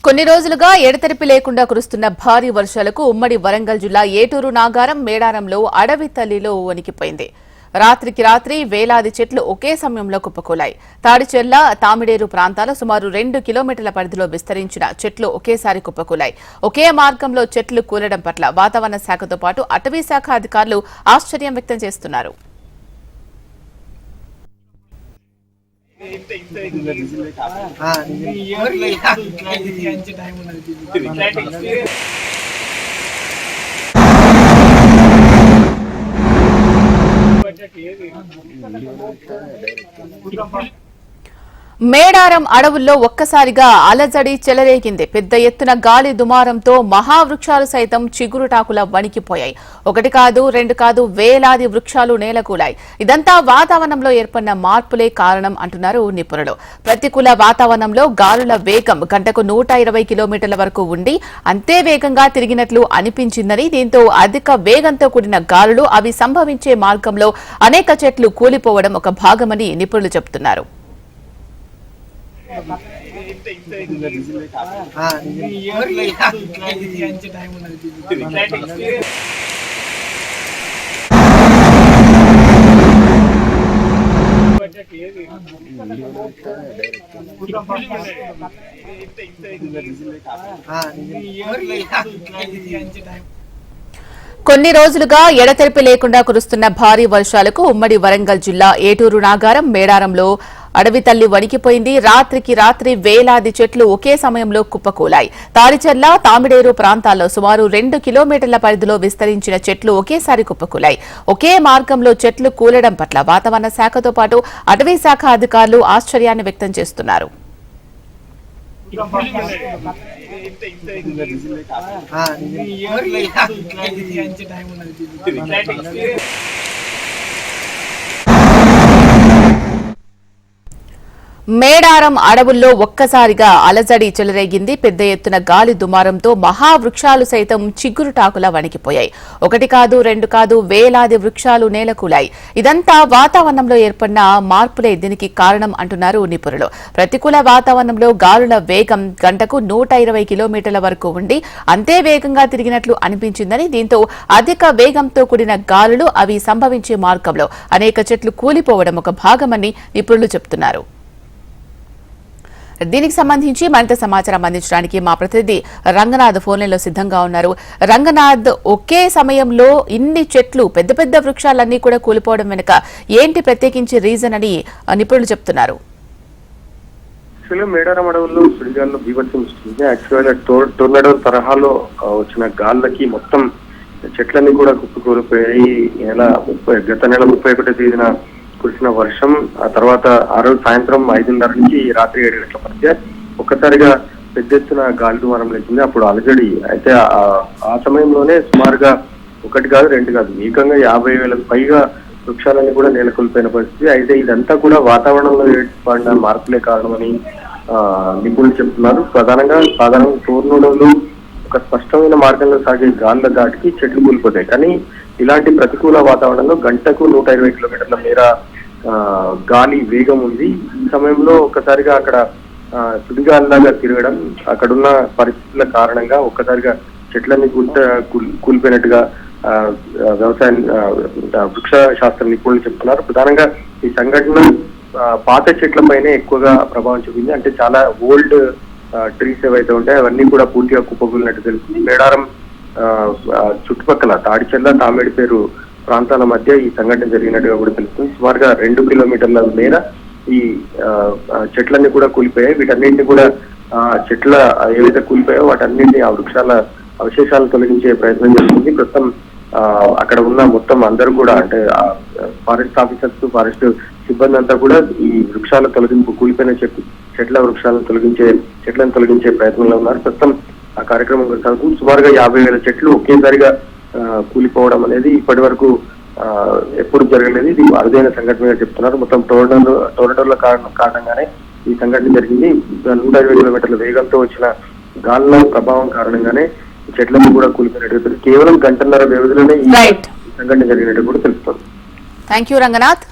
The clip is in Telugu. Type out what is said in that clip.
కొన్ని రోజులుగా ఎడతెరిపి లేకుండా కురుస్తున్న భారీ వర్షాలకు ఉమ్మడి వరంగల్ జిల్లా ఏటూరు నాగారం మేడారంలో అడవి తల్లిలో వణికిపోయింది. రాత్రికి రాత్రి వేలాది చెట్లు ఒకే సమయంలో కుప్పకూలాయి. తాడిచెర్ల తామిడేరు ప్రాంతాల సుమారు 2 కిలోమీటర్ల పరిధిలో విస్తరించిన చెట్లు ఒకేసారి కుప్పకూలాయి. ఒకే మార్గంలో చెట్లు కూలడం పట్ల వాతావరణ శాఖతో పాటు అటవీ శాఖ అధికారులు ఆశ్చర్యం వ్యక్తం చేస్తున్నారు. మేడారం అడవుల్లో ఒక్కసారిగా అలజడి చెలరేగింది. పెద్ద ఎత్తున గాలి దుమారంతో మహావృక్షాలు సైతం చిగురుటాకులా వణికిపోయాయి. ఒకటి కాదు, రెండు కాదు, వేలాది వృక్షాలు నేలకూలాయి. ఇదంతా వాతావరణంలో ఏర్పడిన మార్పులే కారణం అంటున్నారు నిపుణులు. ప్రతికూల వాతావరణంలో గాలుల వేగం గంటకు 120 కిలోమీటర్ల వరకు ఉండి అంతే వేగంగా తిరిగినట్లు అనిపించిందని, దీంతో అధిక వేగంతో కూడిన గాలులు అవి సంభవించే మార్గంలో అనేక చెట్లు కూలిపోవడం ఒక భాగమని నిపుణులు చెబుతున్నారు. కొన్ని రోజులుగా ఎడతెరిపి లేకుండా కురుస్తున్న భారీ వర్షాలకు ఉమ్మడి వరంగల్ జిల్లా ఏటూరు నాగారం మేడారంలో అడవి తల్లి వణికిపోయింది. రాత్రికి రాత్రి వేలాది చెట్లు ఒకే సమయంలో కుప్పకూలాయి. తాడిచెర్ల తామిడేరు ప్రాంతాల్లో సుమారు 2 కిలోమీటర్ల పరిధిలో విస్తరించిన చెట్లు ఒకేసారి కుప్పకూలాయి. ఒకే మార్గంలో చెట్లు కూలడం పట్ల వాతావరణ శాఖతో పాటు అటవీ శాఖ అధికారులు ఆశ్చర్యాన్ని వ్యక్తం చేస్తున్నారు. మేడారం అడవుల్లో ఒక్కసారిగా అలజడి చెలరేగింది. పెద్ద ఎత్తున గాలి దుమారంతో మహావృక్షాలు సైతం చిగురుటాకులా వణికిపోయాయి. ఒకటి కాదు, రెండు కాదు, వేలాది వృక్షాలు నేలకూలాయి. ఇదంతా వాతావరణంలో ఏర్పడిన మార్పులే దీనికి కారణం అంటున్నారు నిపుణులు. ప్రతికూల వాతావరణంలో గాలుల వేగం గంటకు 120 కిలోమీటర్ల వరకు ఉండి అంతే వేగంగా తిరిగినట్లు అనిపించిందని, దీంతో అధిక వేగంతో కూడిన గాలులు అవి సంభవించే మార్గంలో అనేక చెట్లు కూలిపోవడం ఒక భాగమని నిపుణులు చెబుతున్నారు. దీనికి సంబంధించి మరింత సమాచారం అందించడానికి మా ప్రతినిధి రంగనాథ్ ఫోన్లైన్లో సిద్ధంగా ఉన్నారు. రంగనాథ్, ఒకే సమయంలో ఇన్ని చెట్లు, పెద్ద పెద్ద వృక్షాలన్నీ కూడా కూలిపోవడం వెనుక ఏంటి ప్రత్యేకించి రీజన్ అని నిపుణులు చెప్తున్నారు? మేడారం అడవుల్లో సుడిగాల్లో బీభత్సం వస్తుంది. యాక్చువల్గా టోర్నడో తరహాలో వచ్చిన గాళ్ళకి మొత్తం చెట్లన్నీ కూడా కుప్పకూలిపోయాయి. గత నెల 31వ తేదీన కురిసిన వర్షం, ఆ తర్వాత ఆ రోజు సాయంత్రం 5:30 నుంచి రాత్రి 7 గంటల మధ్య ఒక్కసారిగా పెద్ద ఎత్తున గాలి దుమారం లేచింది. అప్పుడు అలజడి అయితే ఆ సమయంలోనే సుమారుగా ఒకటి కాదు, రెండు కాదు, ఏకంగా 50,000కు పైగా వృక్షాలన్నీ కూడా నేలకొల్పోయిన పరిస్థితి. అయితే ఇదంతా కూడా వాతావరణంలో ఏర్పడిన మార్పులే కారణమని నిపుణులు చెప్తున్నారు. సాధారణంగా టోర్నడోలు ఒక స్పష్టమైన మార్గంలో సాగే గాళ్ళ దాటికి చెట్లు కూలిపోతాయి. కానీ ఇలాంటి ప్రతికూల వాతావరణంలో గంటకు 120 కిలోమీటర్ల మేర గాలి వేగం ఉంది. ఈ సమయంలో ఒక్కసారిగా అక్కడ సుడిగాలిలాగా తిరగడం, అక్కడున్న పరిస్థితుల కారణంగా ఒక్కసారిగా చెట్లన్నీ కూలిపోయినట్టుగా వృక్ష శాస్త్ర నిపుణులు చెప్తున్నారు. ప్రధానంగా ఈ సంఘటన పాత చెట్లపైనే ఎక్కువగా ప్రభావం చూపింది. అంటే చాలా ఓల్డ్ ట్రీస్ ఏవైతే ఉంటాయో అవన్నీ కూడా పూర్తిగా కుప్పకూలినట్టు తెలుస్తుంది. మేడారం చుట్టుపక్కల తాడిచెర్ల తామిడేరు ప్రాంతాల మధ్య ఈ సంఘటన జరిగినట్టుగా కూడా తెలుస్తుంది. సుమారుగా 2 కిలోమీటర్ల మేర ఈ చెట్లన్నీ కూడా కూలిపోయాయి. వీటన్నింటినీ కూడా చెట్ల ఏవైతే కూలిపోయాయో వాటన్నింటినీ ఆ వృక్షాల అవశేషాలను తొలగించే ప్రయత్నం జరుగుతుంది. ప్రస్తుతం అక్కడ ఉన్న మొత్తం అందరూ కూడా, అంటే ఫారెస్ట్ ఆఫీసర్స్, ఫారెస్ట్ సిబ్బంది అంతా కూడా ఈ వృక్షాల తొలగింపు, కూలిపోయిన చెట్లను తొలగించే ప్రయత్నంలో ఉన్నారు. ప్రస్తుతం ఆ కార్యక్రమం కొనసాగుతుంది. సుమారుగా 50,000 చెట్లు ఒకేసారిగా కూలిపోవడం అనేది ఇప్పటి వరకు ఎప్పుడు జరగలేదు. ఇది అరుదైన సంఘటనగా చెప్తున్నారు. మొత్తం టోర్నడోల కారణంగానే ఈ సంఘటన జరిగింది. 120 కిలోమీటర్ల వేగంతో వచ్చిన గాలుల ప్రభావం కారణంగానే చెట్లను కూడా కూలిపోయినట్టు కేవలం గంటన్నర వ్యవధిలోనే ఈ సంఘటన జరిగినట్టు కూడా తెలుస్తుంది. థాంక్యూ రంగనాథ్.